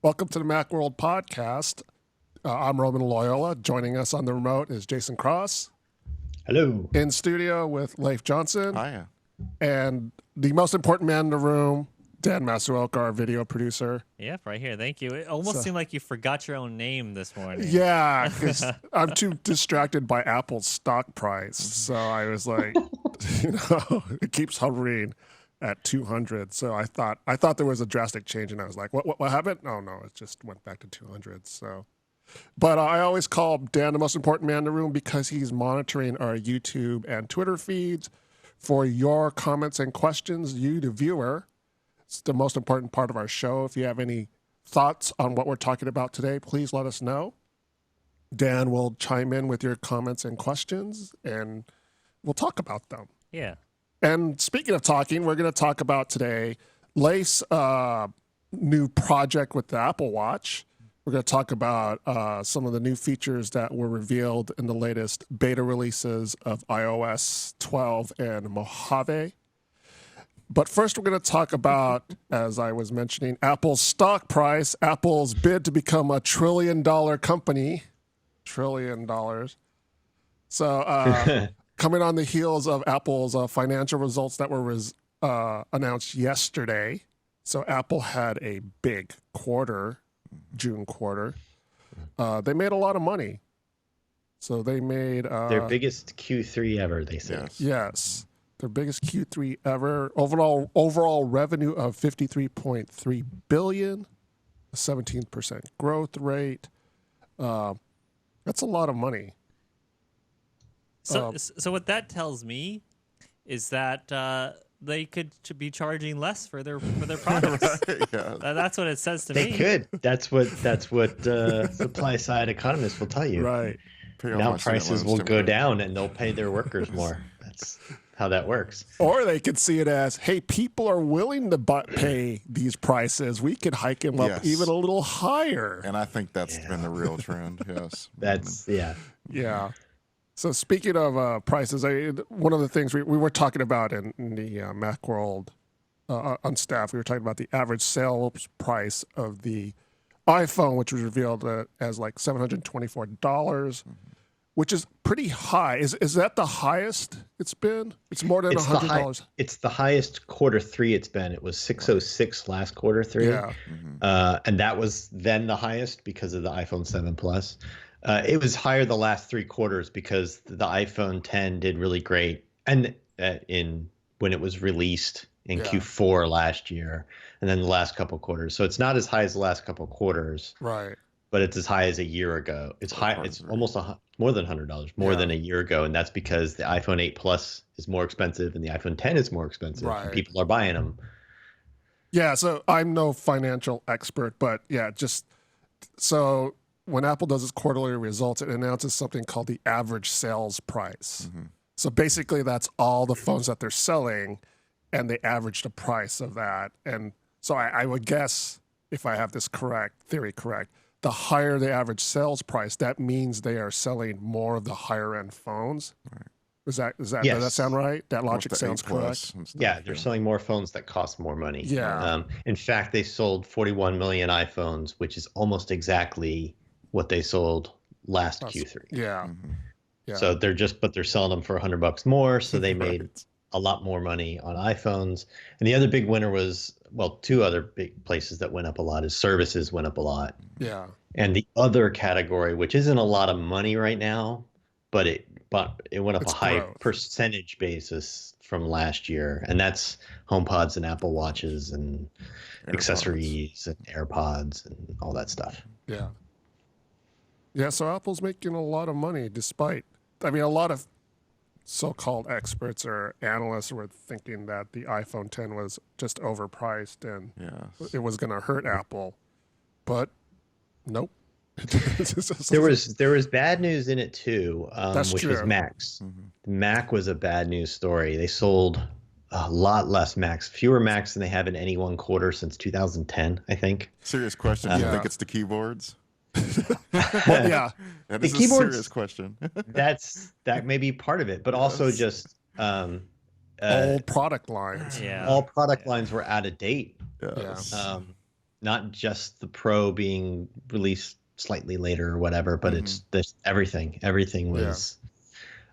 Welcome to the Macworld podcast. I'm Roman Loyola. Joining us on the remote is Jason Cross. Hello. In studio with Leif Johnson. Hiya. And the most important man in the room, Dan Masuoka, our video producer. Yep, right here. Thank you. It almost seemed like you forgot your own name this morning. Yeah, because I'm too distracted by Apple's stock price. So I was like, it keeps hovering at 200. So I thought there was a drastic change, and I was like, what happened? Oh no, it just went back to 200. So, but I always call Dan the most important man in the room because he's monitoring our YouTube and Twitter feeds for your comments and questions. You, the viewer, it's the most important part of our show. If you have any thoughts on what we're talking about today, please let us know. Dan will chime in with your comments and questions, and we'll talk about them. Yeah. And speaking of talking, we're going to talk about today Leif's new project with the Apple Watch. We're going to talk about some of the new features that were revealed in the latest beta releases of iOS 12 and Mojave. But first, we're going to talk about, as I was mentioning, Apple's stock price, Apple's bid to become a $1 trillion company. $1 trillion. So coming on the heels of Apple's financial results that were announced yesterday. So Apple had a big quarter, June quarter. They made a lot of money. So they made... their biggest Q3 ever, they said. Yes. Their biggest Q3 ever. Overall revenue of $53.3 billion, a 17% growth rate. That's a lot of money. So what that tells me is that they could be charging less for their products. Right, yeah. That's what it says to They me. could. That's what supply side economists will tell you. Right. Now prices will go down and they'll pay their workers more. That's how that works. Or they could see it as, hey, people are willing to pay these prices. We could hike them up even a little higher. And I think that's been the real trend, yes. Yeah. So speaking of prices, one of the things we were talking about in the Macworld on staff, we were talking about the average sales price of the iPhone, which was revealed as like $724, which is pretty high. Is that the highest it's been? It's more than $100. It's the highest quarter three it's been. It was 606 last quarter three. Yeah. And that was then the highest because of the iPhone 7 Plus. It was higher the last 3 quarters because the iPhone 10 did really great, and when it was released in Q4 last year, and then the last couple quarters. So it's not as high as the last couple quarters, right? But it's as high as a year ago. It's high. It's almost more than $100 more than a year ago, and that's because the iPhone 8 Plus is more expensive and the iPhone 10 is more expensive. Right. And people are buying them. Yeah. So I'm no financial expert, but yeah, just so. When Apple does its quarterly results, it announces something called the average sales price. So basically, that's all the phones that they're selling, and they average the price of that. And so I would guess, if I have this theory correct, the higher the average sales price, that means they are selling more of the higher end phones. Right. Does that sound right? That logic sounds correct. Yeah, they're selling more phones that cost more money. Yeah. In fact, they sold 41 million iPhones, which is almost exactly what they sold last Q3. Yeah. Yeah. So they're selling them for $100 more. So they made a lot more money on iPhones. And the other big winner was, two other big places that went up a lot is services went up a lot. Yeah. And the other category, which isn't a lot of money right now, but it went up a high percentage basis from last year. And that's HomePods and Apple Watches and accessories and AirPods and all that stuff. Yeah. Yeah, so Apple's making a lot of money a lot of so-called experts or analysts were thinking that the iPhone 10 was just overpriced and it was going to hurt Apple. But nope. There was bad news in it too, which true. Was Macs. Mac was a bad news story. They sold a lot less Macs, fewer Macs than they have in any one quarter since 2010, I think. Serious question. Do you think it's the keyboards? Yeah, that is a serious question. that may be part of it, but also just all product lines. Yeah, all product lines were out of date. Yes. not just the Pro being released slightly later or whatever, but it's this everything. Everything was.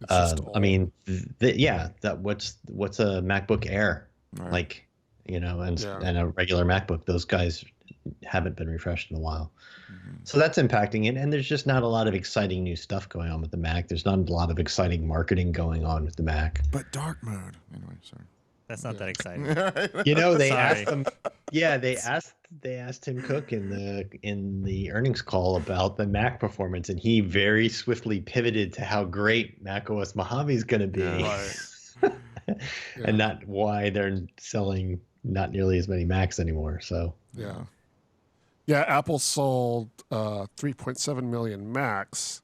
I mean, what's a MacBook Air like, and a regular MacBook? Those guys haven't been refreshed in a while. So that's impacting it. And there's just not a lot of exciting new stuff going on with the Mac. There's not a lot of exciting marketing going on with the Mac. But dark mode. Anyway, sorry. That's not that exciting. They asked them. Yeah, they asked Tim Cook in the earnings call about the Mac performance, and he very swiftly pivoted to how great macOS Mojave is going to be, and not why they're selling not nearly as many Macs anymore. So Apple sold 3.7 million Macs.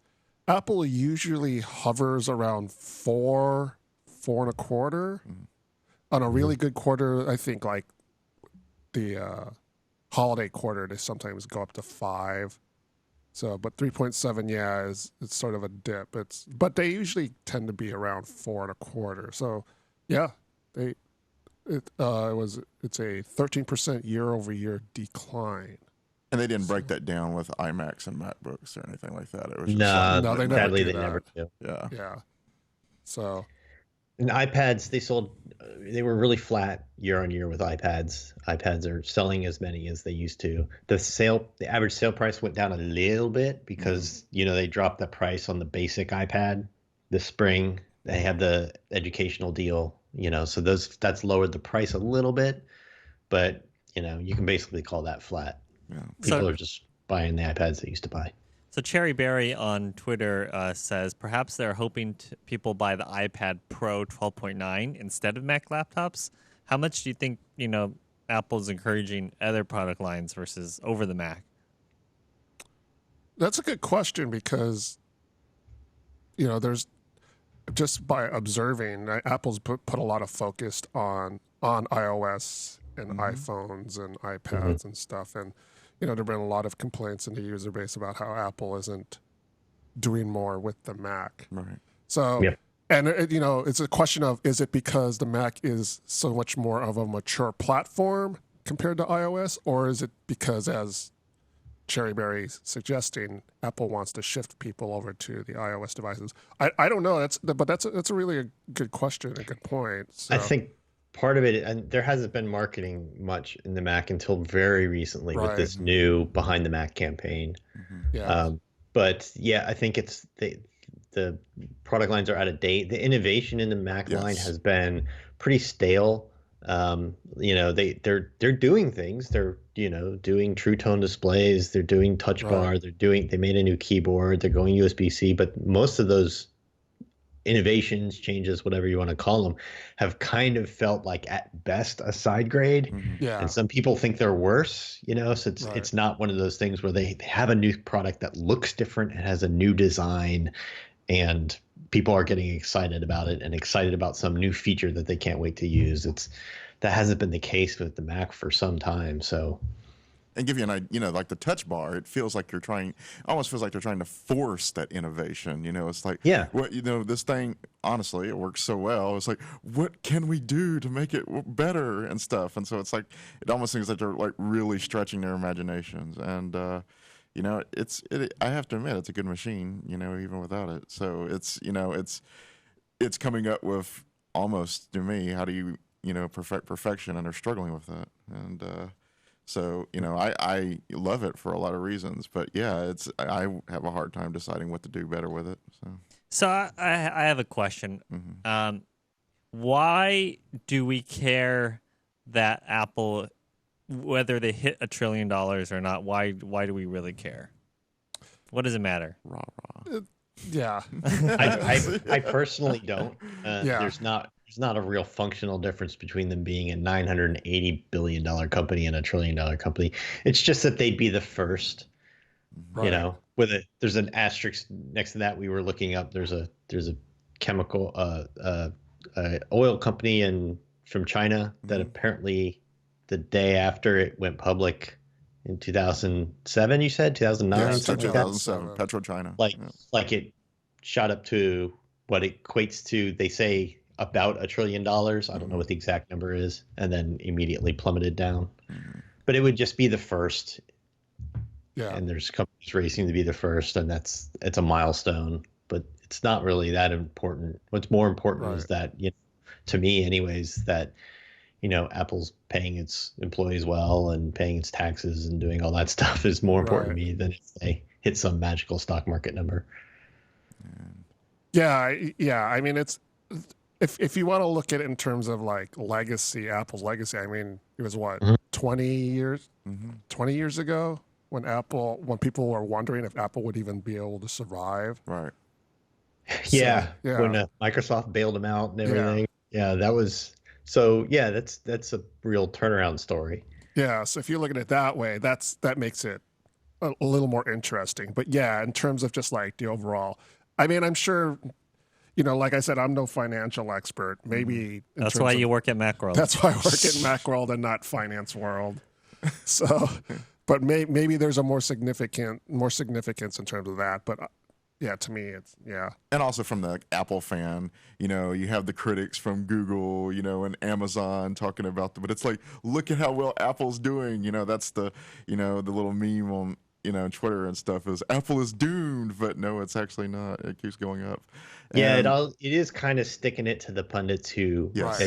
Apple usually hovers around 4.25. On a really good quarter, I think like the holiday quarter, they sometimes go up to 5. So, but 3.7, it's sort of a dip. But they usually tend to be around 4.25. So, it's a 13% year-over-year decline. And they didn't break that down with iMacs and MacBooks or anything like that. It was just no, they never do. Yeah. So. And iPads, they were really flat year on year with iPads. iPads are selling as many as they used to. The average sale price went down a little bit because, they dropped the price on the basic iPad this spring. They had the educational deal, so that's lowered the price a little bit, but you can basically call that flat. Yeah. People are just buying the iPads they used to buy. So Cherry Berry on Twitter says perhaps they're hoping people buy the iPad Pro 12.9 instead of Mac laptops. How much do you think Apple's encouraging other product lines versus over the Mac? That's a good question because there's just by observing, Apple's put a lot of focus on iOS and iPhones and iPads and stuff, and there have been a lot of complaints in the user base about how Apple isn't doing more with the Mac. Right. So, and it's a question of, is it because the Mac is so much more of a mature platform compared to iOS, or is it because, as Cherry Berry's suggesting, Apple wants to shift people over to the iOS devices? I don't know. That's a really a good question, a good point. So. I think part of it, and there hasn't been marketing much in the Mac until very recently with this new Behind the Mac campaign. But I think it's the product lines are out of date. The innovation in the Mac line has been pretty stale. They're doing things. They're doing True Tone displays. They're doing Touch Bar. They made a new keyboard. They're going USB-C. But most of those innovations, changes, whatever you want to call them, have kind of felt like at best a side grade. And some people think they're worse, so it's not one of those things where they have a new product that looks different and has a new design and people are getting excited about it and excited about some new feature that they can't wait to use. That hasn't been the case with the Mac for some time. So and give you an idea, like the Touch Bar, it feels like almost feels like they're trying to force that innovation. It's like, this thing, honestly, it works so well. It's like, what can we do to make it better and stuff? And so it's like, it almost seems like they're like really stretching their imaginations. And, I have to admit, it's a good machine, even without it. So it's coming up with almost, to me, how do you, perfect perfection, and they're struggling with that. And, so, I love it for a lot of reasons, but I have a hard time deciding what to do better with it. So I have a question. Why do we care that Apple, whether they hit $1 trillion or not? Why do we really care? What does it matter? Rah. I personally don't. There's not a real functional difference between them being a $980 billion company and a $1 trillion company. It's just that they'd be the first, there's an asterisk next to that. We were looking up, there's a chemical, oil company from China that apparently the day after it went public in 2007, you said 2009, yeah, 2007, PetroChina. Like it shot up to what equates to, they say, about $1 trillion. I don't know what the exact number is, and then immediately plummeted down. but it would just be the first. Yeah. And there's companies racing to be the first, and it's a milestone, but it's not really that important. What's more important is that, to me anyways, that, Apple's paying its employees well and paying its taxes and doing all that stuff is more important to me than if they hit some magical stock market number. Yeah. I mean, it's, if you want to look at it in terms of like legacy, Apple's legacy, I mean, it was what, 20 years, 20 years ago when people were wondering if Apple would even be able to survive. Right. Yeah. When Microsoft bailed them out and everything. Yeah, that was, so yeah, that's a real turnaround story. Yeah. So if you look at it that way, that makes it a little more interesting. But yeah, in terms of just like the overall, I mean, I'm sure, like I said, I'm no financial expert. Maybe that's why you work at Macworld. That's why I work at Macworld and not Finance World. So, but maybe there's a more significance in terms of that. But yeah, to me, it's And also from the Apple fan, you have the critics from Google, and Amazon talking about them. But it's like, look at how well Apple's doing. That's the, the little meme on, Twitter and stuff is Apple is doomed, but no, it's actually not. It keeps going up. And it is kind of sticking it to the pundits who, Yes.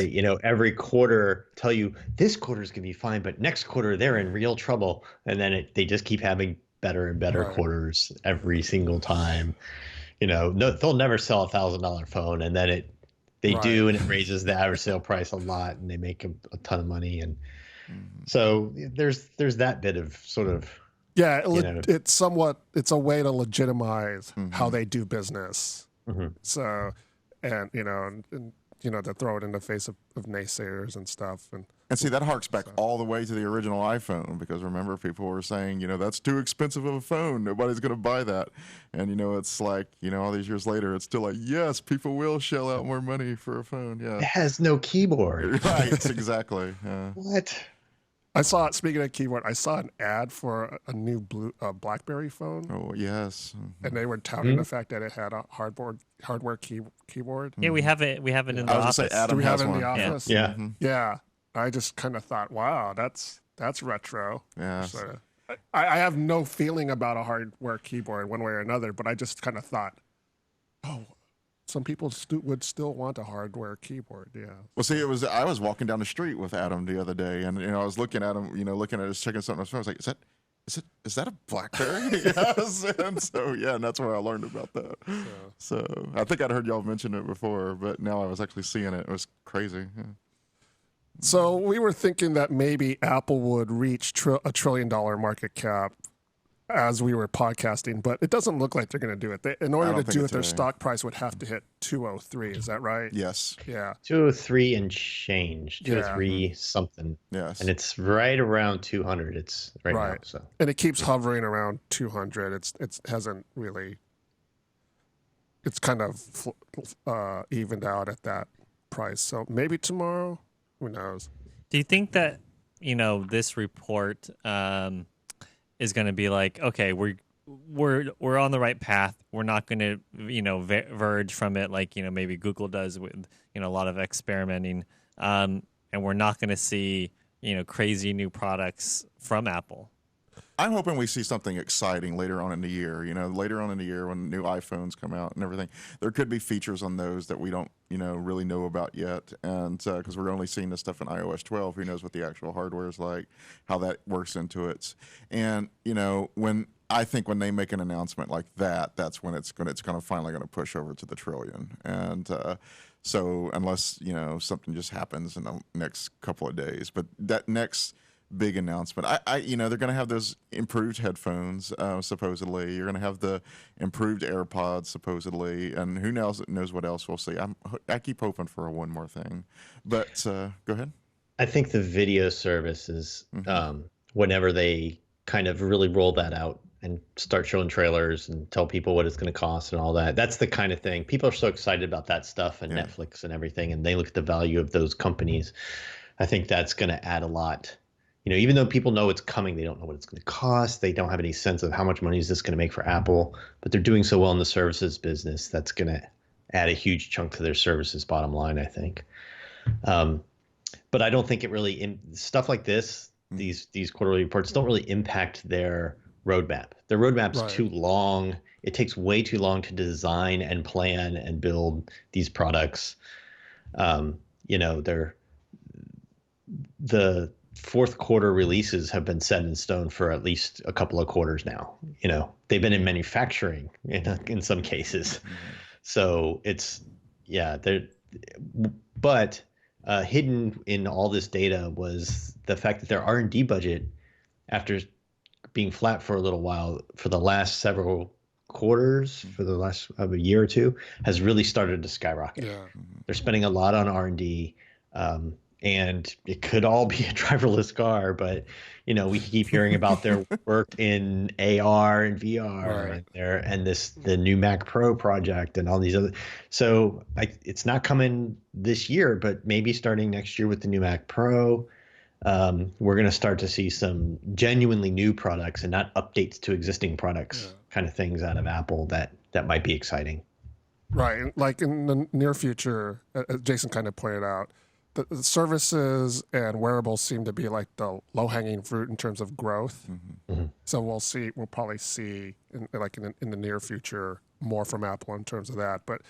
every quarter tell you this quarter is going to be fine, but next quarter they're in real trouble. And then they just keep having better and better quarters every single time. They'll never sell $1,000 phone, and then they do, and it raises the average sale price a lot, and they make a ton of money. And so there's that bit of sort of it's a way to legitimize how they do business. So, and to throw it in the face of naysayers and stuff. And see, that harks back all the way to the original iPhone, because remember, people were saying, that's too expensive of a phone. Nobody's going to buy that. And, it's like, all these years later, it's still like, yes, people will shell out more money for a phone. Yeah. It has no keyboard. Right, exactly. Yeah. What? Speaking of keyboard, I saw an ad for a new BlackBerry phone. Oh, yes. And they were touting the fact that it had a hardware keyboard. Yeah, we have it in the office. Say Adam Do we have has it in one. the office? Yeah. Yeah. I just kind of thought, wow, that's retro. Yeah. So, I have no feeling about a hardware keyboard one way or another, but I just kind of thought, oh, some people would still want a hardware keyboard. Yeah. Well, see, I was walking down the street with Adam the other day, and I was looking at him, looking at us, checking something on his phone. I was like, is that a BlackBerry? Yes. And so and that's where I learned about that. So I think I'd heard y'all mention it before, but now I was actually seeing it. It was crazy. Yeah. So we were thinking that maybe Apple would reach $1 trillion market cap as we were podcasting, but it doesn't look like they're going to do it. In order to do it, their stock price would have to hit 203. Is that right? Yes. Yeah. 203 and change. 203 something. Yes. And it's right around 200. It's right now. So. And it keeps hovering around 200. It hasn't really. It's kind of evened out at that price. So maybe tomorrow. Who knows? Do you think that this report is going to be like, okay, we're on the right path. We're not going to verge from it like maybe Google does with a lot of experimenting, and we're not going to see crazy new products from Apple? I'm hoping we see something exciting later on in the year. Later on in the year when new iPhones come out and everything, there could be features on those that we don't, really know about yet. And because we're only seeing this stuff in iOS 12, who knows what the actual hardware is like, how that works into it. And when they make an announcement like that, that's when it's kind of finally going to push over to the trillion. And so unless something just happens in the next couple of days, but that next big announcement. They're going to have those improved headphones, supposedly. You're going to have the improved AirPods, supposedly, and who knows what else we'll see. I keep hoping for one more thing, but go ahead. I think the video services, whenever they kind of really roll that out and start showing trailers and tell people what it's going to cost and all that, that's the kind of thing. People are so excited about that stuff and Netflix and everything, and they look at the value of those companies. I think that's going to add a lot. Even though people know it's coming, they don't know what it's going to cost. They don't have any sense of how much money is this going to make for Apple. But they're doing so well in the services business, that's going to add a huge chunk to their services bottom line, I think. But I don't think it really stuff like this. these quarterly reports don't really impact their roadmap. Their roadmap's too long. It takes way too long to design and plan and build these products. The fourth quarter releases have been set in stone for at least a couple of quarters now. They've been in manufacturing in some cases. So but hidden in all this data was the fact that their R&D budget, after being flat for a little while, for the last several quarters, for the last a year or two, has really started to skyrocket. Yeah. They're spending a lot on R&D, and it could all be a driverless car, but we keep hearing about their work in AR and VR, and the new Mac Pro project and all these other. So it's not coming this year, but maybe starting next year with the new Mac Pro, we're going to start to see some genuinely new products and not updates to existing products, kind of things out of Apple that might be exciting. Right, like in the near future, as Jason kind of pointed out, the services and wearables seem to be like the low-hanging fruit in terms of growth. So we'll probably see in the near future more from Apple in terms of that. But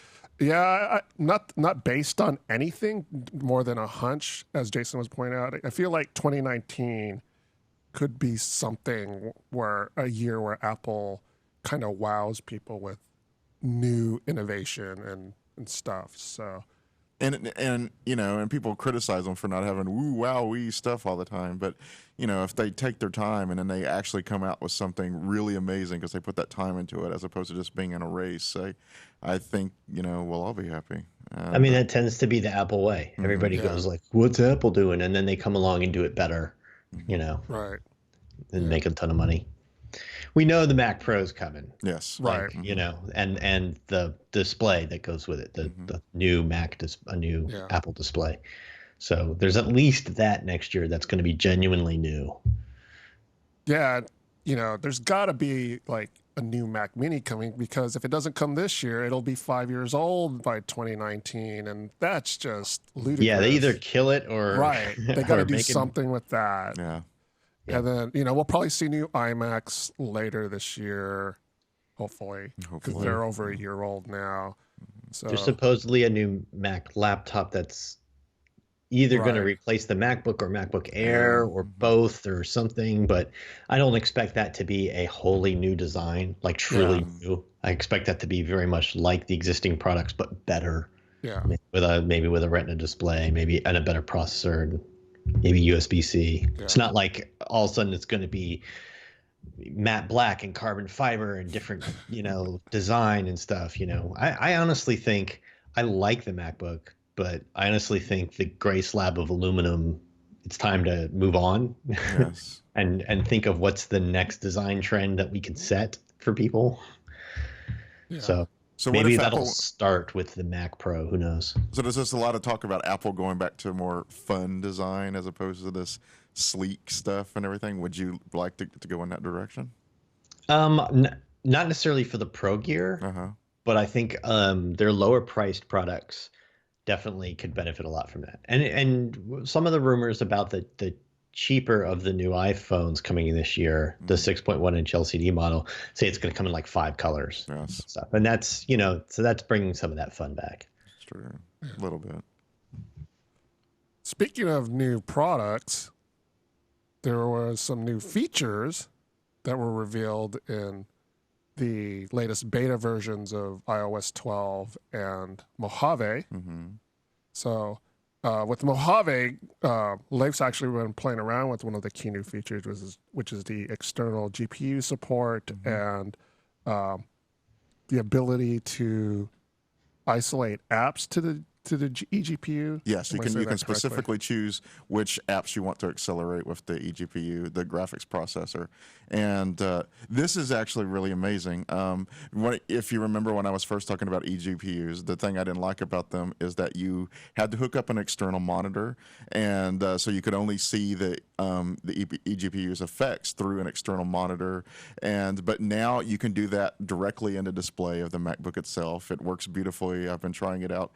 not based on anything more than a hunch, as Jason was pointing out. I feel like 2019 could be something a year where Apple kind of wows people with new innovation and stuff. So. And people criticize them for not having woo wow wee stuff all the time, but if they take their time and then they actually come out with something really amazing because they put that time into it as opposed to just being in a race, I think we'll all be happy. That tends to be the Apple way. Everybody goes like, "What's Apple doing?" And then they come along and do it better, right, and make a ton of money. We know the Mac Pro's coming. Yes. Right. And the display that goes with it, the new new Apple display. So there's at least that next year that's going to be genuinely new. Yeah. There's got to be like a new Mac Mini coming, because if it doesn't come this year, it'll be 5 years old by 2019. And that's just ludicrous. Yeah. They either kill it or. Right. They got to do something with that. Yeah. And then, we'll probably see new iMacs later this year, hopefully, because they're over a year old now. So there's supposedly a new Mac laptop that's either going to replace the MacBook or MacBook Air or both or something, but I don't expect that to be a wholly new design, like truly new. I expect that to be very much like the existing products, but better. Yeah. Maybe with a Retina display, and a better processor. And maybe USB-C. Yeah. It's not like all of a sudden it's going to be matte black and carbon fiber and different, design and stuff. I honestly think I like the MacBook, but I honestly think the gray slab of aluminum, it's time to move on. Yes. and think of what's the next design trend that we can set for people. Yeah. So maybe that'll start with the Mac Pro. Who knows? So there's just a lot of talk about Apple going back to more fun design as opposed to this sleek stuff and everything. Would you like to go in that direction? Not necessarily for the Pro gear, but I think their lower priced products definitely could benefit a lot from that. And some of the rumors about the cheaper of the new iPhones coming in this year, the 6.1 inch LCD model, say it's going to come in like 5 colors. Yes. And stuff. And that's, so that's bringing some of that fun back. That's true. A little bit. Speaking of new products, there was some new features that were revealed in the latest beta versions of iOS 12 and Mojave. So with Mojave, Leif's actually been playing around with one of the key new features, which is the external GPU support and the ability to isolate apps to the eGPU. Yes, you can specifically choose which apps you want to accelerate with the eGPU, the graphics processor, and this is actually really amazing. If you remember when I was first talking about eGPUs, the thing I didn't like about them is that you had to hook up an external monitor, and so you could only see the eGPU's effects through an external monitor, but now you can do that directly in the display of the MacBook itself. It works beautifully. I've been trying it out.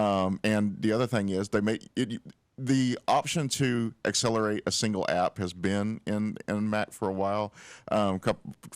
And the other thing is they make it. the option to accelerate a single app has been in Mac for a while,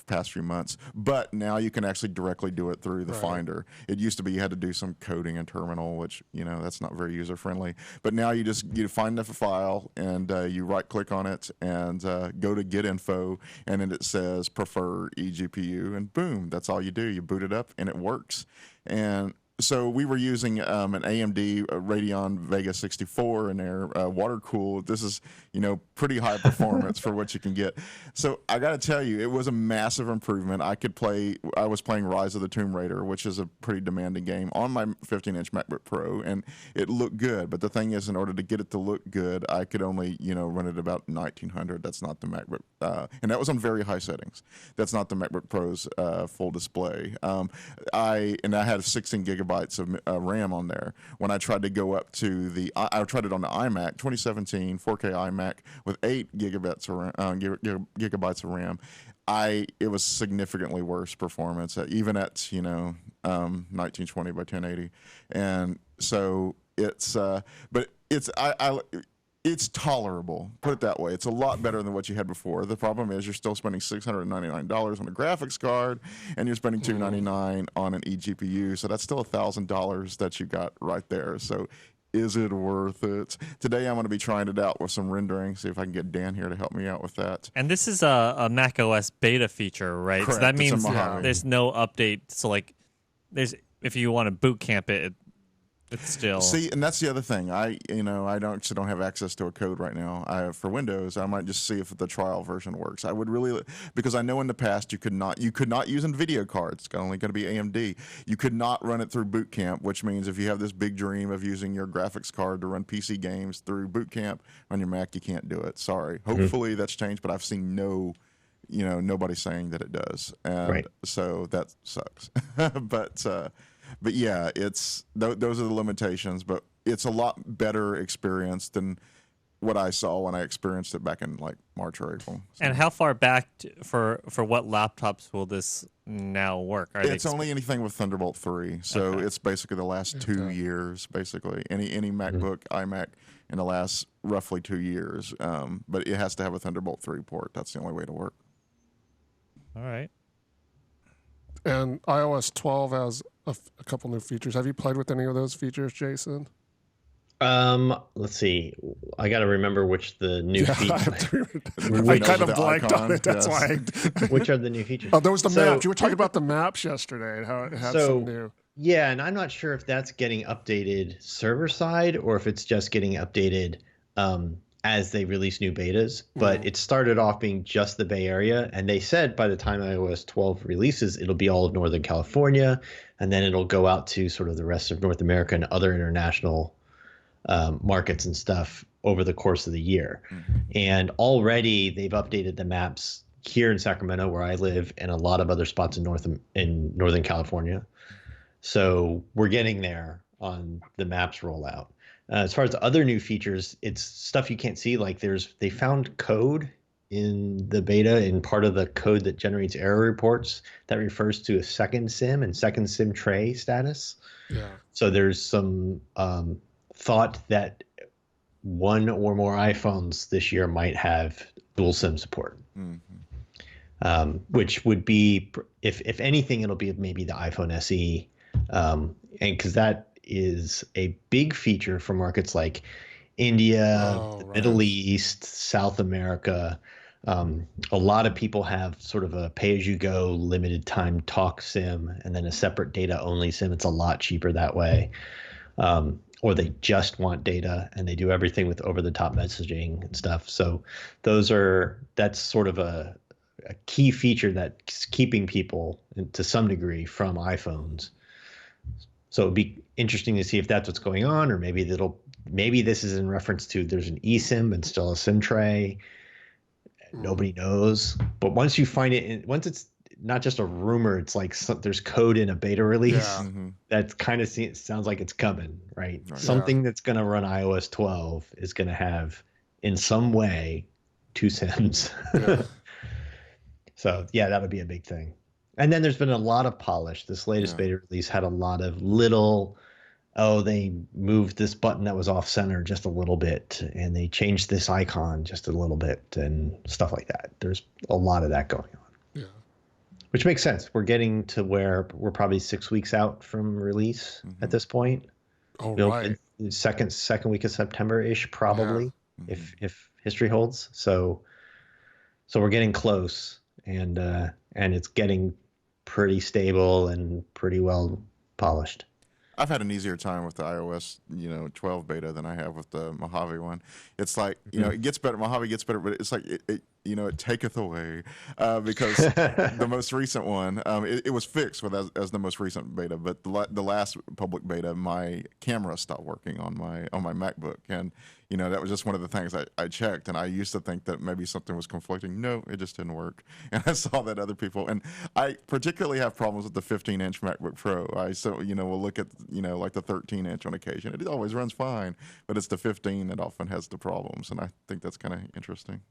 past few months, but now you can actually directly do it through the Finder. It used to be you had to do some coding in Terminal, which that's not very user friendly. But now you find the file and you right click on it and go to Get Info, and then it says Prefer eGPU, and boom, that's all you do. You boot it up and it works. And so we were using an AMD Radeon Vega 64 in there, water cooled. This is, pretty high performance for what you can get. So I got to tell you, it was a massive improvement. I was playing Rise of the Tomb Raider, which is a pretty demanding game, on my 15-inch MacBook Pro, and it looked good. But the thing is, in order to get it to look good, I could only, run it about 1900. That's not the MacBook, and that was on very high settings. That's not the MacBook Pro's full display. I had 16 gigabytes of RAM on there. When I tried to go up to I tried it on the iMac 2017 4K iMac with 8 gigabytes of RAM. It was significantly worse performance, even at 1920 by 1080, and so it's it's tolerable. Put it that way. It's a lot better than what you had before. The problem is you're still spending $699 on a graphics card, and you're spending $299 on an eGPU. So that's still $1,000 that you got right there. So is it worth it? Today I'm going to be trying it out with some rendering. See if I can get Dan here to help me out with that. And this is a Mac OS beta feature, right? Correct. So that means There's no update. So if you want to boot camp it, it's still and that's the other thing. I don't have access to a code right now. For Windows, I might just see if the trial version works. I would really, because I know in the past you could not use NVIDIA cards. It's only going to be AMD. You could not run it through Boot Camp, which means if you have this big dream of using your graphics card to run PC games through Boot Camp on your Mac, you can't do it. Sorry. Hopefully that's changed, but I've seen nobody saying that it does, and so that sucks. But yeah, those are the limitations, but it's a lot better experience than what I saw when I experienced it back in March or April. So. And how far back for what laptops will this now work? It's only anything with Thunderbolt 3, so it's basically the last 2 years, basically. Any MacBook, iMac in the last roughly 2 years, but it has to have a Thunderbolt 3 port. That's the only way to work. All right. And iOS 12 has a couple new features. Have you played with any of those features, Jason? Let's see. I got to remember which the new features. I kind of blanked on it. That's why. Which are the new features? Oh, there was the maps. You were talking about the maps yesterday and how it had some new. Yeah, and I'm not sure if that's getting updated server side or if it's just getting updated as they release new betas, but it started off being just the Bay Area, and they said by the time iOS 12 releases, it'll be all of Northern California, and then it'll go out to sort of the rest of North America and other international markets and stuff over the course of the year. And already they've updated the maps here in Sacramento, where I live, and a lot of other spots in Northern California. So we're getting there on the maps rollout. As far as other new features, it's stuff you can't see. They found code in the beta, in part of the code that generates error reports, that refers to a second SIM and second SIM tray status. Yeah. So there's some thought that one or more iPhones this year might have dual SIM support, which would be, if anything, it'll be maybe the iPhone SE, and because that is a big feature for markets like India, the Middle East, South America. A lot of people have sort of a pay-as-you-go limited time talk SIM and then a separate data-only SIM. It's a lot cheaper that way. Or they just want data and they do everything with over-the-top messaging and stuff. So that's sort of a key feature that's keeping people to some degree from iPhones. So it'd be interesting to see if that's what's going on, or maybe this is in reference to there's an eSIM and still a SIM tray. Nobody knows. But once you find it, once it's not just a rumor, it's like there's code in a beta release. Yeah. That kind of sounds like it's coming, right? Something that's going to run iOS 12 is going to have, in some way, 2 SIMs. Yeah. So yeah, that would be a big thing. And then there's been a lot of polish. This latest beta release had a lot of little oh, they moved this button that was off center just a little bit, and they changed this icon just a little bit, and stuff like that. There's a lot of that going on. Yeah. Which makes sense. We're getting to where we're probably 6 weeks out from release at this point. Oh, Built right. in second week of September ish, probably, if history holds. So we're getting close, and it's getting pretty stable and pretty well polished. I've had an easier time with the iOS, 12 beta than I have with the Mojave one. It's like, it gets better. Mojave gets better, but it's like it taketh away because the most recent one, it was fixed as the most recent beta, but the last public beta, my camera stopped working on my MacBook, and that was just one of the things I checked, and I used to think that maybe something was conflicting. No, it just didn't work, and I saw that other people, and I particularly have problems with the 15-inch MacBook Pro. Will look at like the 13-inch on occasion. It always runs fine, but it's the 15 that often has the problems, and I think that's kind of interesting.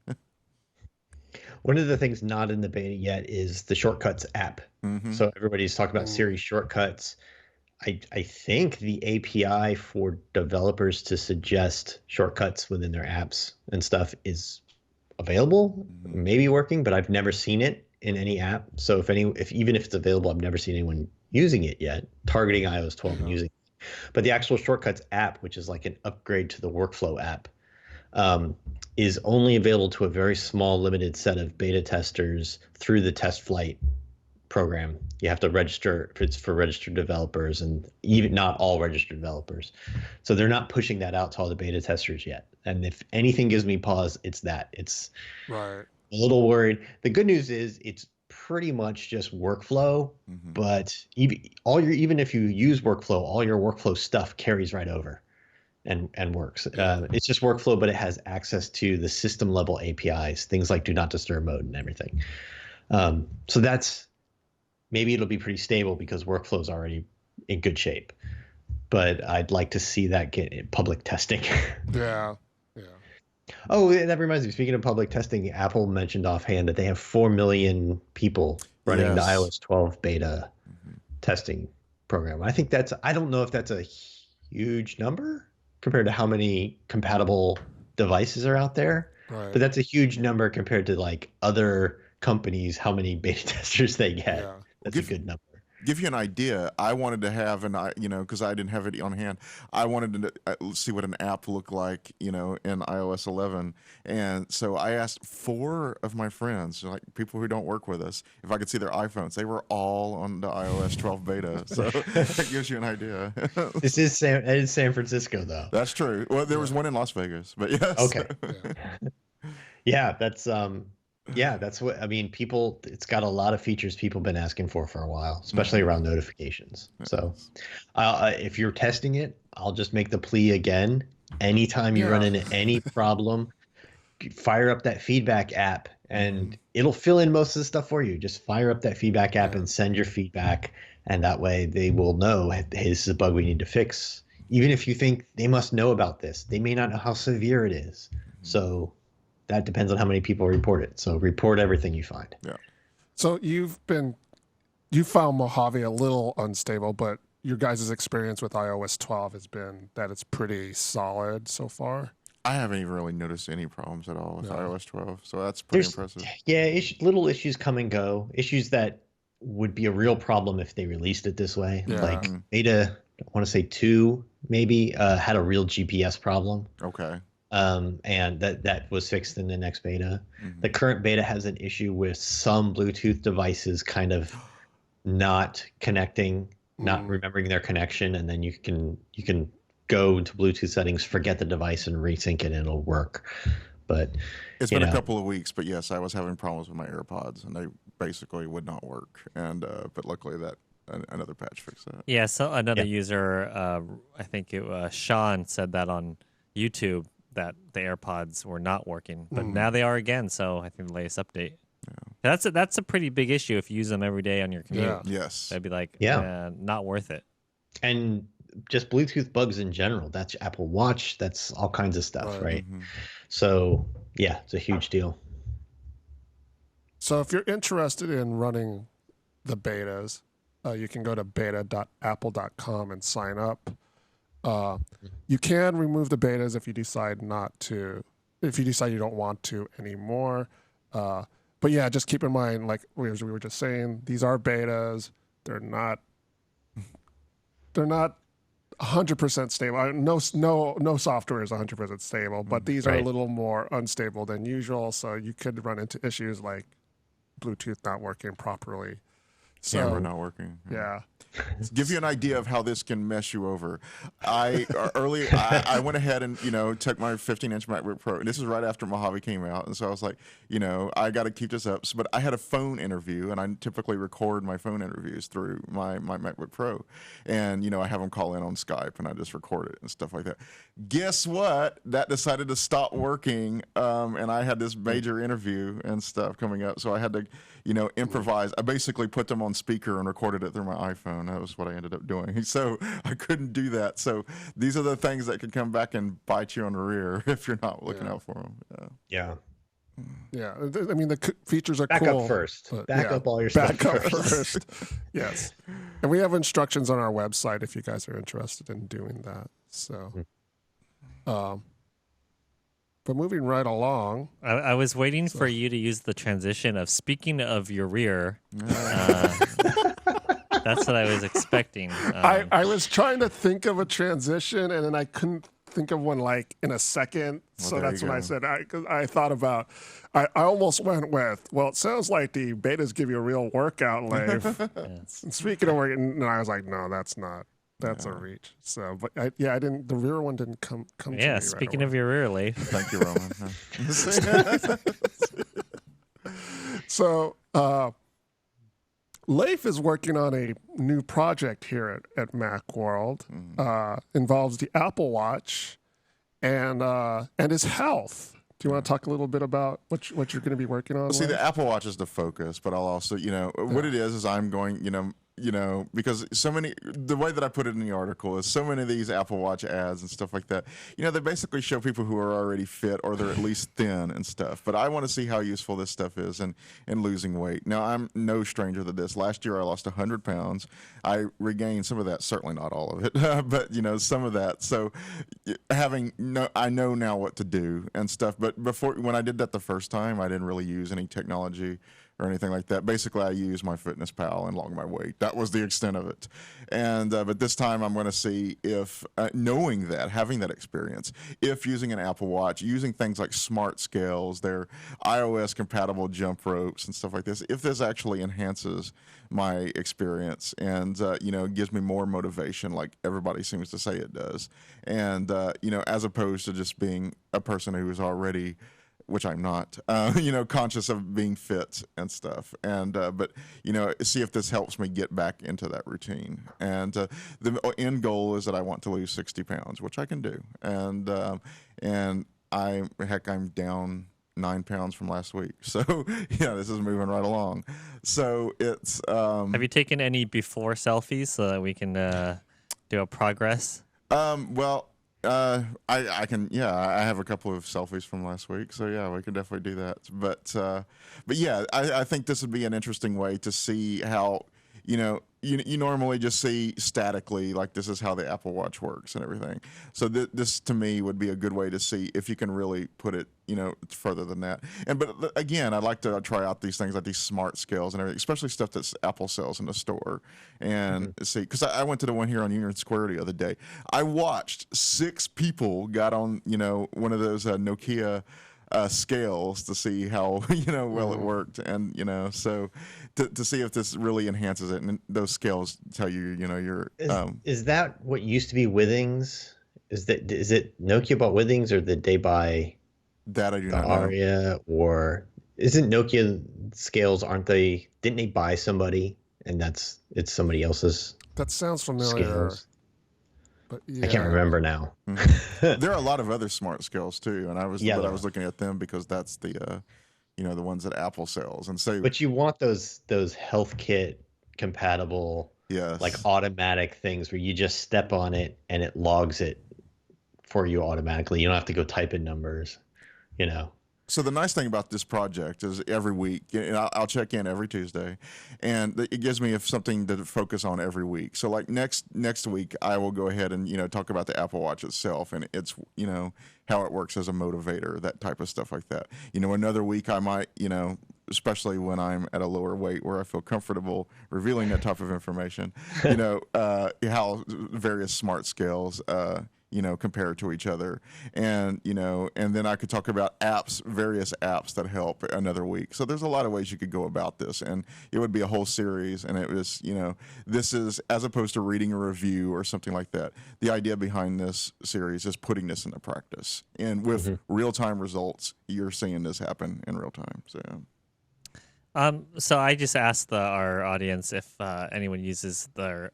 One of the things not in the beta yet is the Shortcuts app. So everybody's talking about Siri shortcuts. I think the API for developers to suggest shortcuts within their apps and stuff is available, maybe working, but I've never seen it in any app. So even if it's available, I've never seen anyone using it yet, targeting iOS 12 and using it. But the actual Shortcuts app, which is like an upgrade to the workflow app, is only available to a very small, limited set of beta testers through the test flight program. You have to register if it's for registered developers, and even not all registered developers. So they're not pushing that out to all the beta testers yet. And if anything gives me pause, it's that. It's right. A little worried. The good news is it's pretty much just workflow, but even if you use workflow, all your workflow stuff carries right over and works. It's just workflow, but it has access to the system level APIs, things like do not disturb mode and everything. So that's, maybe it'll be pretty stable because workflow is already in good shape, but I'd like to see that get in public testing. Yeah. Oh, that reminds me. Speaking of public testing, Apple mentioned offhand that they have 4 million people running the iOS 12 beta testing program. I think I don't know if that's a huge number compared to how many compatible devices are out there, but that's a huge number compared to like other companies, how many beta testers they get. Yeah. That's a good number. Give you an idea, I wanted to have because I didn't have it on hand, I wanted to see what an app looked like, in iOS 11. And so I asked 4 of my friends, like people who don't work with us, if I could see their iPhones. They were all on the iOS 12 beta. So that gives you an idea. It is San Francisco, though. That's true. Well, there was one in Las Vegas, but yes. Okay. Yeah, that's that's what I mean. It's got a lot of features people have been asking for a while, especially around notifications. So if you're testing it, I'll just make the plea again. Anytime you run into any problem, fire up that feedback app and it'll fill in most of the stuff for you. Just fire up that feedback app and send your feedback. And that way they will know, hey, this is a bug we need to fix. Even if you think they must know about this, they may not know how severe it is. So that depends on how many people report it. So report everything you find. Yeah. So you found Mojave a little unstable, but your guys' experience with iOS 12 has been that it's pretty solid so far. I haven't even really noticed any problems at all with iOS 12, so that's pretty impressive. Yeah, little issues come and go. Issues that would be a real problem if they released it this way. Yeah. Like beta, I want to say 2 maybe, had a real GPS problem. Okay. And that was fixed in the next beta. The current beta has an issue with some Bluetooth devices kind of not connecting, not remembering their connection, and then you can go into Bluetooth settings, forget the device, and resync it, and it'll work. But it's been a couple of weeks, but yes, I was having problems with my AirPods, and they basically would not work. And but luckily that another patch fixed that. Yeah, so another user, I think Sean, said that on YouTube, that the AirPods were not working, but now they are again. So I think the latest update. Yeah. That's a pretty big issue if you use them every day on your commute. Yeah. Yes. That'd be like, not worth it. And just Bluetooth bugs in general. That's Apple Watch. That's all kinds of stuff, right? So yeah, it's a huge deal. So if you're interested in running the betas, you can go to beta.apple.com and sign up. You can remove the betas if you decide not to, if you decide you don't want to anymore. But yeah, just keep in mind, like we were just saying, these are betas. They're not 100% stable. No software is 100% stable, but these are a little more unstable than usual. So you could run into issues like Bluetooth not working properly. Camera not working. Yeah. To give you an idea of how this can mess you over, I went ahead and took my 15-inch MacBook Pro, and this is right after Mojave came out, and so I was like, I got to keep this up. But I had a phone interview, and I typically record my phone interviews through my MacBook Pro, and I have them call in on Skype, and I just record it and stuff like that. Guess what? That decided to stop working, and I had this major interview and stuff coming up, so I had to improvise. I basically put them on speaker and recorded it through my iPhone. That was what I ended up doing. So I couldn't do that. So these are the things that can come back and bite you on the rear if you're not looking out for them. Yeah. Yeah. I mean, the features are back cool. Up first. But, back up all your stuff first. Yes. And we have instructions on our website if you guys are interested in doing that. So, but moving right along. I was waiting for you to use the transition of speaking of your rear. That's what I was expecting. I was trying to think of a transition, and then I couldn't think of one like in a second. Well, so that's when I said, I thought about, I almost went with, well, it sounds like the betas give you a real workout, Leif. Yes. And speaking of working, and I was like, no, that's not. That's a reach. So, but I didn't. The rear one didn't come to me. Yeah, speaking of your rear, Leif. Thank you, Roman. So, Leif is working on a new project here at Macworld. Involves the Apple Watch and his health. Do you want to talk a little bit about what you're going to be working on? Well, see, the Apple Watch is the focus, but I'll also, what it is I'm going, because the way that I put it in the article is so many of these Apple Watch ads and stuff like that, they basically show people who are already fit or they're at least thin and stuff. But I want to see how useful this stuff is in losing weight. Now, I'm no stranger to this. Last year, I lost 100 pounds. I regained some of that, certainly not all of it, but, some of that. So I know now what to do and stuff. But when I did that the first time, I didn't really use any technology or anything like that. Basically, I used my Fitness Pal and logged my weight. That was the extent of it. And but this time, I'm going to see if knowing that, having that experience, if using an Apple Watch, using things like smart scales, their iOS compatible jump ropes and stuff like this, if this actually enhances my experience and gives me more motivation, like everybody seems to say it does, and as opposed to just being a person who is already, which I'm not, conscious of being fit and stuff. And, but, see if this helps me get back into that routine. And the end goal is that I want to lose 60 pounds, which I can do. And I'm down 9 pounds from last week. So, this is moving right along. So it's... Have you taken any before selfies so that we can do a progress? I can, I have a couple of selfies from last week, so yeah, we can definitely do that. But yeah, I think this would be an interesting way to see how, you normally just see statically, like this is how the Apple Watch works and everything. So this to me would be a good way to see if you can really put it, further than that. But again, I'd like to try out these things like these smart scales and everything, especially stuff that Apple sells in the store, and see, because I went to the one here on Union Square the other day. I watched 6 people got on, one of those Nokia scales to see how well it worked, and so to see if this really enhances it. And those scales tell you your is that what used to be Withings? Is it Nokia bought Withings, or did they buy that? I do not know. Aria, or isn't Nokia scales? Didn't they buy somebody, and it's somebody else's? That sounds familiar. Scales. But yeah. I can't remember now. There are a lot of other smart scales too, and I was looking at them because that's the the ones that Apple sells. And so, but you want those Health Kit compatible, like automatic things where you just step on it and it logs it for you automatically. You don't have to go type in numbers, So the nice thing about this project is every week, and I'll check in every Tuesday, and it gives me something to focus on every week. So like next week, I will go ahead and talk about the Apple Watch itself and its how it works as a motivator, that type of stuff like that. Another week I might especially when I'm at a lower weight where I feel comfortable revealing that type of information, how various smart scales compared to each other. And then I could talk about various apps that help another week. So there's a lot of ways you could go about this, and it would be a whole series. And it was, this is, as opposed to reading a review or something like that, the idea behind this series is putting this into practice. And with real-time results, you're seeing this happen in real time. So I just asked our audience if anyone uses their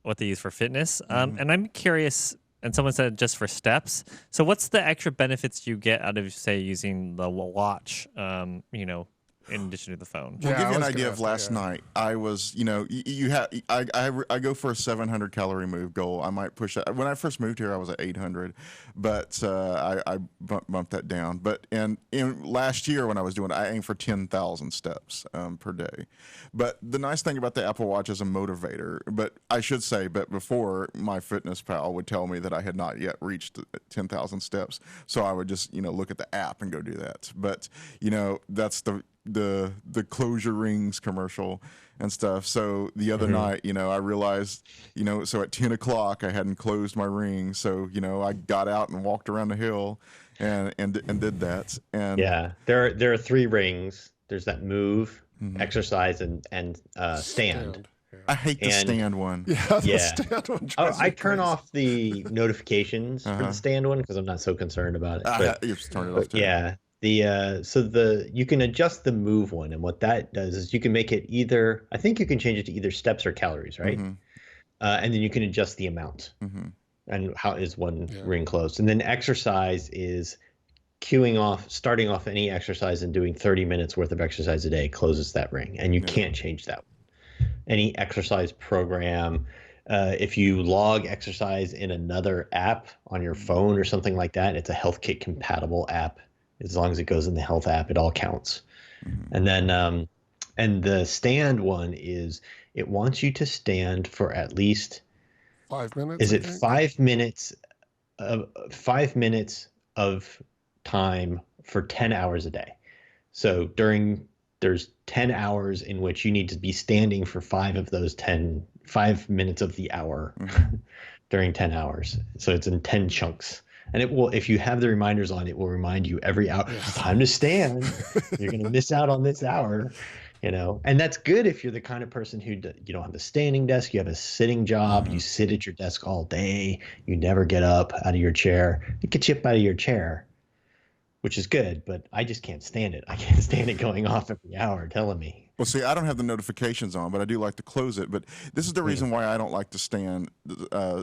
what they use for fitness, and I'm curious. And someone said just for steps. So what's the extra benefits you get out of, say, using the watch? In addition to the phone. Well, give you an idea of last night. I was, I go for a 700 calorie move goal. I might push that. When I first moved here, I was at 800, but I bumped that down. But in last year when I was doing it, I aimed for 10,000 steps per day. But the nice thing about the Apple Watch is a motivator. But I should say, before my fitness pal would tell me that I had not yet reached 10,000 steps, so I would just look at the app and go do that. But that's the closure rings commercial and stuff. So the other night, I realized, so at 10 o'clock I hadn't closed my ring. So, I got out and walked around the hill and did that. And yeah, there are 3 rings. There's that move, exercise, and stand. I hate the stand one. Yeah. Stand one I turn off the notifications for the stand one because I'm not so concerned about it. You just turn it off too. Yeah. You can adjust the move one, and what that does is you can make it either. I think you can change it to either steps or calories, right? And then you can adjust the amount. And how is one ring closed? And then exercise is starting off any exercise and doing 30 minutes worth of exercise a day closes that ring, and you can't change that one. Any exercise program. If you log exercise in another app on your phone or something like that, it's a HealthKit compatible app. As long as it goes in the health app, it all counts. And then, and the stand one is it wants you to stand for at least 5 minutes. Is it 5 minutes? 5 minutes of time for 10 hours a day. So there's 10 hours in which you need to be standing for 5 minutes of the hour during 10 hours. So it's in 10 chunks. And it will, if you have the reminders on, it will remind you every hour, it's time to stand. You're going to miss out on this hour, And that's good if you're the kind of person who you don't have a standing desk, you have a sitting job, you sit at your desk all day, you never get up out of your chair. It gets you up out of your chair, which is good, but I just can't stand it. I can't stand it going off every hour telling me. Well, see, I don't have the notifications on, but I do like to close it. But this is the reason why I don't like to stand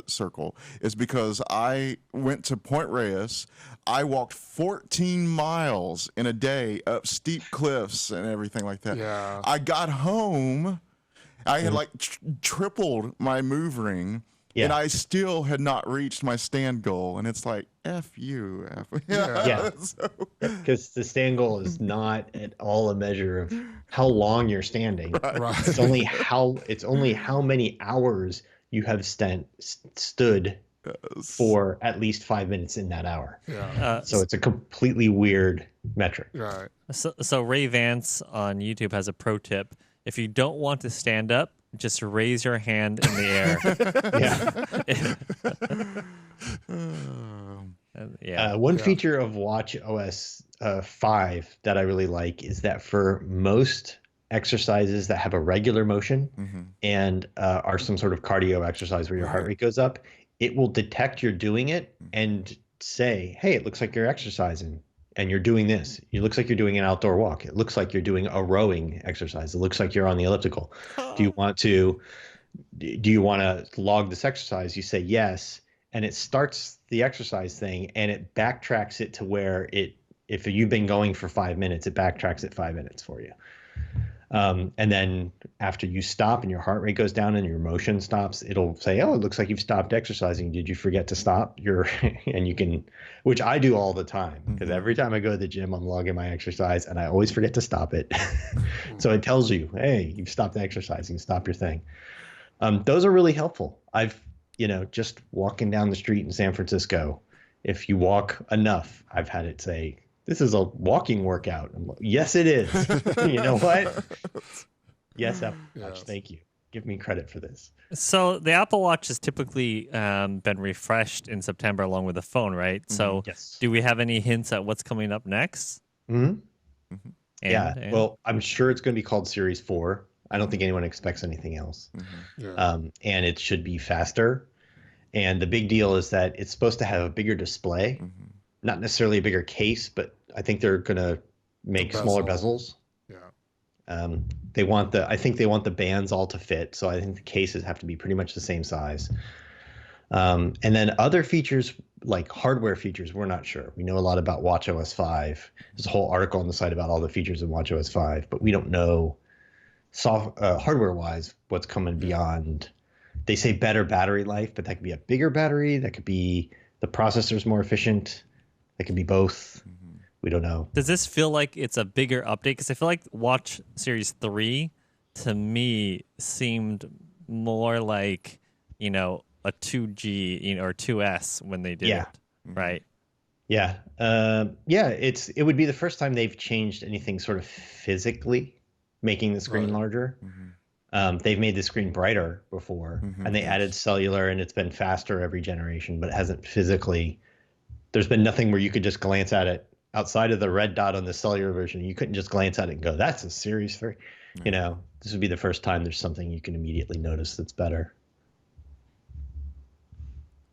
circle is because I went to Point Reyes. I walked 14 miles in a day up steep cliffs and everything like that. Yeah. I got home. I had tripled my move ring. Yeah. And I still had not reached my stand goal. And it's like, F you. F. Yeah. Because the stand goal is not at all a measure of how long you're standing. Right. It's only how many hours you have stood for at least 5 minutes in that hour. Yeah. So it's a completely weird metric. Right. So Ray Vance on YouTube has a pro tip. If you don't want to stand up, just raise your hand in the air. One feature of Watch OS 5 that I really like is that for most exercises that have a regular motion and are some sort of cardio exercise where your heart rate goes up, it will detect you're doing it and say, hey, it looks like you're exercising. And you're doing this. It looks like you're doing an outdoor walk. It looks like you're doing a rowing exercise. It looks like you're on the elliptical. Do you want to log this exercise? You say yes, and it starts the exercise thing, and it backtracks it to where if you've been going for 5 minutes, it backtracks it 5 minutes for you. And then after you stop and your heart rate goes down and your motion stops, it'll say, "Oh, it looks like you've stopped exercising. Did you forget to stop?" And you can, which I do all the time, because every time I go to the gym, I'm logging my exercise and I always forget to stop it. So it tells you, "Hey, you've stopped exercising. Stop your thing." Those are really helpful. Just walking down the street in San Francisco, if you walk enough, I've had it say, "This is a walking workout." I'm like, yes, it is. You know what? Yes, Apple Watch. Thank you. Give me credit for this. So the Apple Watch has typically been refreshed in September along with the phone, right? So yes. Do we have any hints at what's coming up next? Well, I'm sure it's going to be called Series 4. I don't think anyone expects anything else. And it should be faster. And the big deal is that it's supposed to have a bigger display. Not necessarily a bigger case, but I think they're going to make smaller bezels. Yeah. I think they want the bands all to fit. So I think the cases have to be pretty much the same size. And then other features, like hardware features, we're not sure. We know a lot about watchOS 5. There's a whole article on the site about all the features in watchOS 5, but we don't know hardware-wise what's coming beyond. They say better battery life, but that could be a bigger battery. That could be the processor's more efficient. That could be both. We don't know. Does this feel like it's a bigger update? Because I feel like Watch Series 3 to me seemed more like, a 2G, or 2S when they did it, right? Yeah. It would be the first time they've changed anything sort of physically, making the screen larger. They've made the screen brighter before, and they added cellular, and it's been faster every generation, but it hasn't physically. There's been nothing where you could just glance at it outside of the red dot on the cellular version. You couldn't just glance at it and go, "That's a Series 3." This would be the first time there's something you can immediately notice that's better.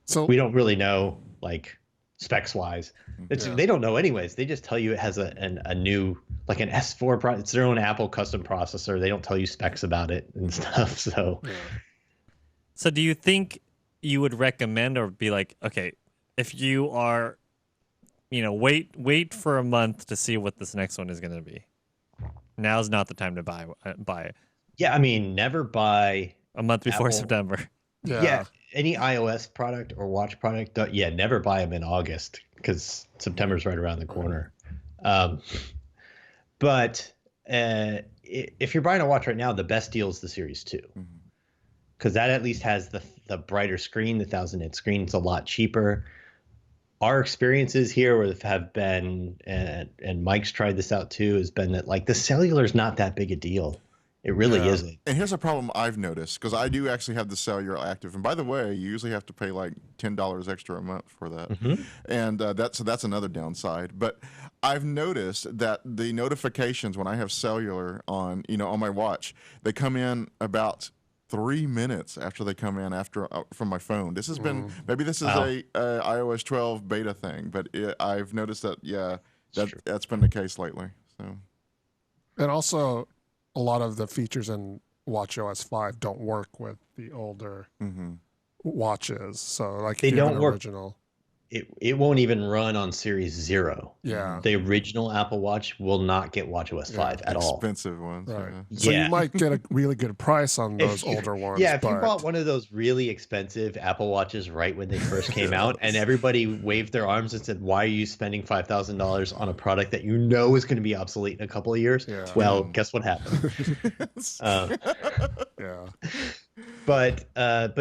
So we don't really know, like, specs wise. They don't know anyways. They just tell you it has a new, like an S4 it's their own Apple custom processor. They don't tell you specs about it and stuff. So do you think you would recommend or be like, okay, if you are, wait for a month to see what this next one is going to be. Now's not the time to buy it. Yeah, I mean, never buy a month before Apple. September. Yeah, any iOS product or watch product, never buy them in August because September's right around the corner. But if you're buying a watch right now, the best deal is the Series 2 because that at least has the brighter screen, the 1000-nit screen. It's a lot cheaper. Our experiences here have been, and Mike's tried this out too, has been that like the cellular is not that big a deal. It really isn't. And here's a problem I've noticed, because I do actually have the cellular active. And by the way, you usually have to pay like $10 extra a month for that. And that's another downside. But I've noticed that the notifications when I have cellular on, on my watch, they come in about 3 minutes after they come in from my phone. This has been, maybe this is a iOS 12 beta thing, but I've noticed that, that's been the case lately. So, and also, a lot of the features in watchOS 5 don't work with the older watches. So, like, they don't work. Original, it won't even run on Series 0. Yeah. The original Apple Watch will not get watchOS 5 at all. Expensive ones. Right. So you might get a really good price on those older ones. Yeah, if you bought one of those really expensive Apple Watches right when they first came out, and everybody waved their arms and said, "Why are you spending $5,000 on a product that you know is going to be obsolete in a couple of years?" Yeah. Well, guess what happened? Yeah. But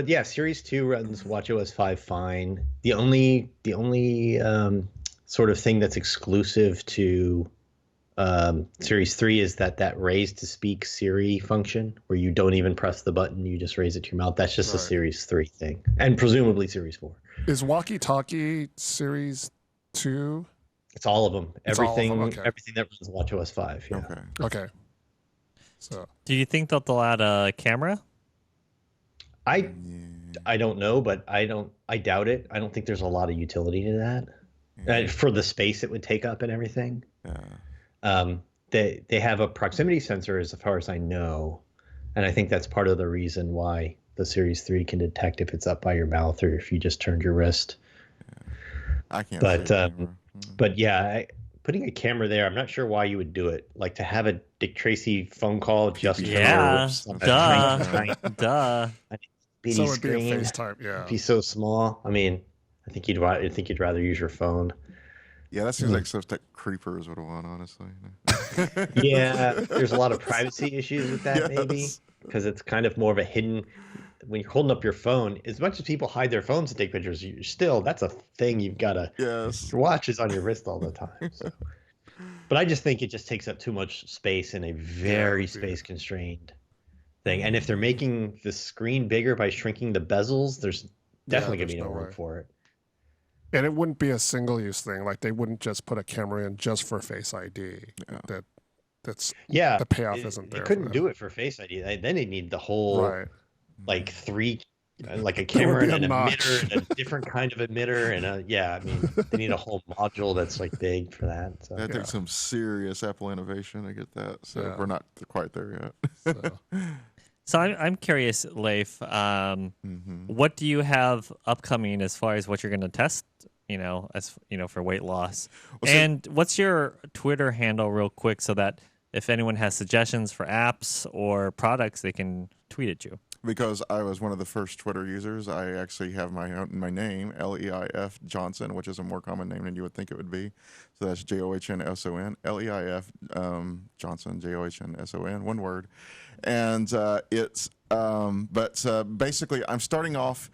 yeah, Series 2 runs watchOS 5 fine. The only sort of thing that's exclusive to Series 3 is that raise to speak Siri function where you don't even press the button, you just raise it to your mouth. That's just a Series 3 thing, and presumably Series 4. Is Walkie Talkie Series 2? It's all of them. Everything everything that runs watchOS 5. Yeah. Okay. So, do you think that they'll add a camera? I don't know, but I doubt it. I don't think there's a lot of utility to that for the space it would take up and everything. They have a proximity sensor as far as I know, and I think that's part of the reason why the Series 3 can detect if it's up by your mouth or if you just turned your wrist. I can't. But yeah, putting a camera there, I'm not sure why you would do it. Like to have Dick Tracy phone call just Yeah, for duh. Bitty So it'd be a screen. FaceTime, yeah. It'd be so small. I mean, I think you'd rather use your phone. Yeah, that seems like stuff that creepers would want, honestly. Yeah, there's a lot of privacy issues with that, maybe, Yes. because it's kind of more of a hidden. When you're holding up your phone, as much as people hide their phones to take pictures, that's a thing you've got to. Yes. Your watch is on your wrist all the time. So. But I just think it just takes up too much space in a very space constrained thing. And if they're making the screen bigger by shrinking the bezels, there's definitely going to be no room for it. And it wouldn't be a single-use thing. Like they wouldn't just put a camera in just for Face ID. That's the payoff isn't there. They couldn't do it for Face ID. Then they need the whole like a camera and an emitter and a different kind of emitter and they need a whole module that's like big for that. So. That takes some serious Apple innovation to get that. So we're not quite there yet. So I'm curious, Leif. What do you have upcoming as far as what you're going to test? For weight loss. And what's your Twitter handle, real quick, so that if anyone has suggestions for apps or products, they can tweet at you. Because I was one of the first Twitter users, I actually have my name, Leif Johnson, which is a more common name than you would think it would be. So that's JOHNSON, Leif Johnson, JOHNSON, one word. And basically, I'm starting off,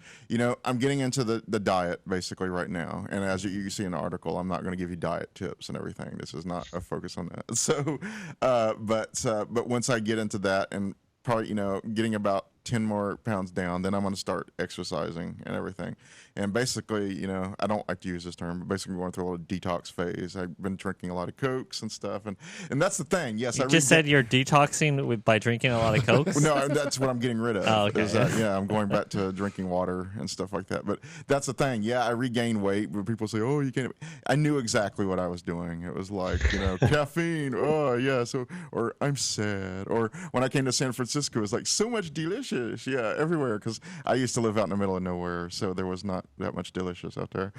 I'm getting into the diet basically right now. And as you see in the article, I'm not going to give you diet tips and everything. This is not a focus on that. So, but once I get into that and probably, getting about 10 more pounds down, then I'm going to start exercising and everything. And basically, I don't like to use this term, but basically going through a little detox phase. I've been drinking a lot of Cokes and stuff. And that's the thing. Yes, you just said you're detoxing by drinking a lot of Cokes? No, that's what I'm getting rid of. Oh, okay. I'm going back to drinking water and stuff like that. But that's the thing. Yeah, I regained weight. But people say, oh, you can't. I knew exactly what I was doing. It was like, caffeine. Oh, yeah. So, or I'm sad. Or when I came to San Francisco, it was like so much delicious. Yeah, everywhere. Because I used to live out in the middle of nowhere. So there was not that much delicious out there.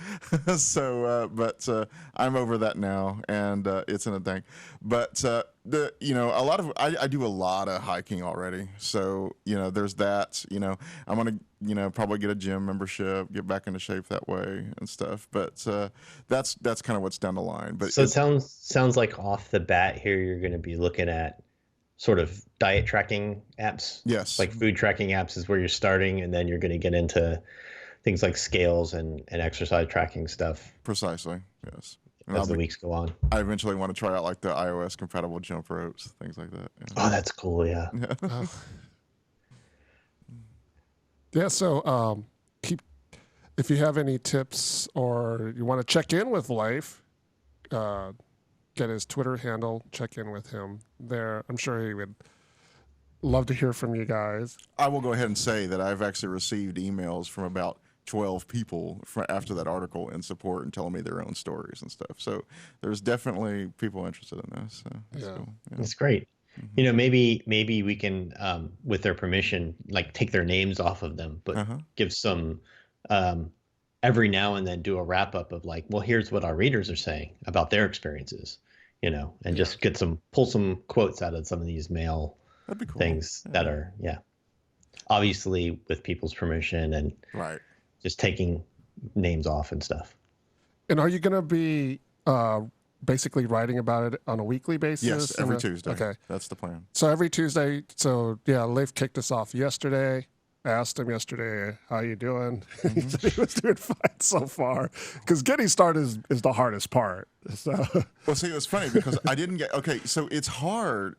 But I'm over that now. And it's in a thing. But I do a lot of hiking already. So, there's that, I'm going to, probably get a gym membership, get back into shape that way and stuff. But that's kind of what's down the line. But so it sounds like off the bat here, you're going to be looking at sort of diet tracking apps. Yes. Like food tracking apps is where you're starting. And then you're going to get into things like scales and exercise tracking stuff. Precisely. Yes. As the weeks go on. I eventually want to try out like the iOS compatible jump ropes, things like that. Yeah. Oh, that's cool. Yeah. Yeah. So if you have any tips or you want to check in with Leif, get his Twitter handle, check in with him there. I'm sure he would love to hear from you guys. I will go ahead and say that I've actually received emails from about 12 people after that article in support and telling me their own stories and stuff. So there's definitely people interested in this. So that's cool. Yeah. That's great. Mm-hmm. Maybe we can, with their permission, like take their names off of them, but give some, every now and then do a wrap up of like, well, here's what our readers are saying about their experiences, and just pull some quotes out of some of these mail things that are, obviously with people's permission and just taking names off and stuff. And are you going to be basically writing about it on a weekly basis? Yes, every Tuesday. Okay. That's the plan. So every Tuesday. So, Leif kicked us off yesterday. I asked him yesterday, how you doing? He said he was doing fine so far. Because getting started is the hardest part. So. Well, see, it was funny because I didn't get, so it's hard.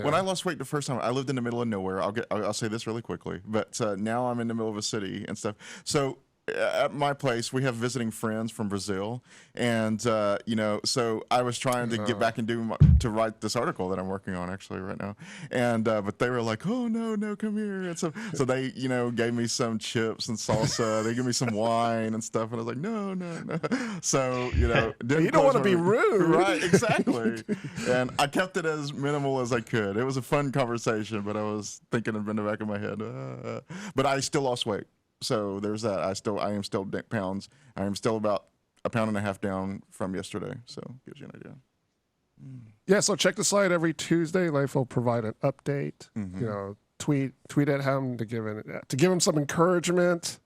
When I lost weight the first time, I lived in the middle of nowhere. I'll say this really quickly, but now I'm in the middle of a city and stuff. So at my place, we have visiting friends from Brazil. And, so I was trying to get back and to write this article that I'm working on actually right now. And, but they were like, oh, no, come here. And so they, gave me some chips and salsa. They gave me some wine and stuff. And I was like, no. So, you don't want to be rude. Right, exactly. And I kept it as minimal as I could. It was a fun conversation, but I was thinking in the back of my head, but I still lost weight. So there's that. I am still pounds. I am still about 1.5 pounds down from yesterday. So gives you an idea. Yeah, so check the site every Tuesday. Leif will provide an update. Tweet at him to give him some encouragement,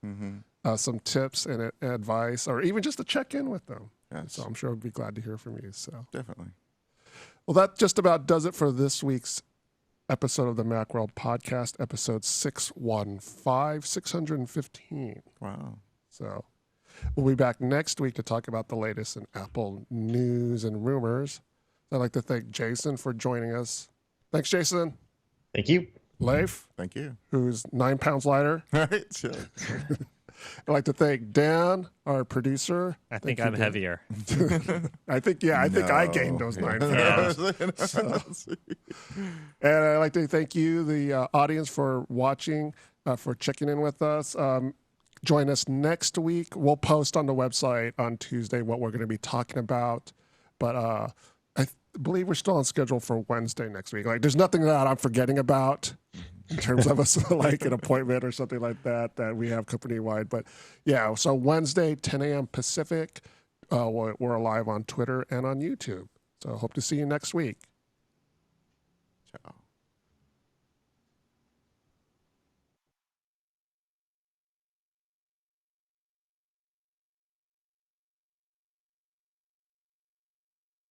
some tips and advice, or even just to check in with them. Yes. So I'm sure I'd be glad to hear from you. So Definitely. well, that just about does it for this week's episode of the Macworld Podcast, episode 615. Wow. So we'll be back next week to talk about the latest in Apple news and rumors. I'd like to thank Jason for joining us. Thanks, Jason. Thank you. Leif, Thank you. who's 9 pounds lighter. Right. Sure. I'd like to thank Dan, our producer. I think I'm heavier. I think I gained those 9 pounds. And I'd like to thank you, the audience, for watching, for checking in with us. Join us next week. We'll post on the website on Tuesday what we're going to be talking about. But I believe we're still on schedule for Wednesday next week. Like, there's nothing that I'm forgetting about in terms of like an appointment or something like that we have company-wide. But yeah, so Wednesday, 10 a.m. Pacific, we're live on Twitter and on YouTube. So hope to see you next week. Ciao.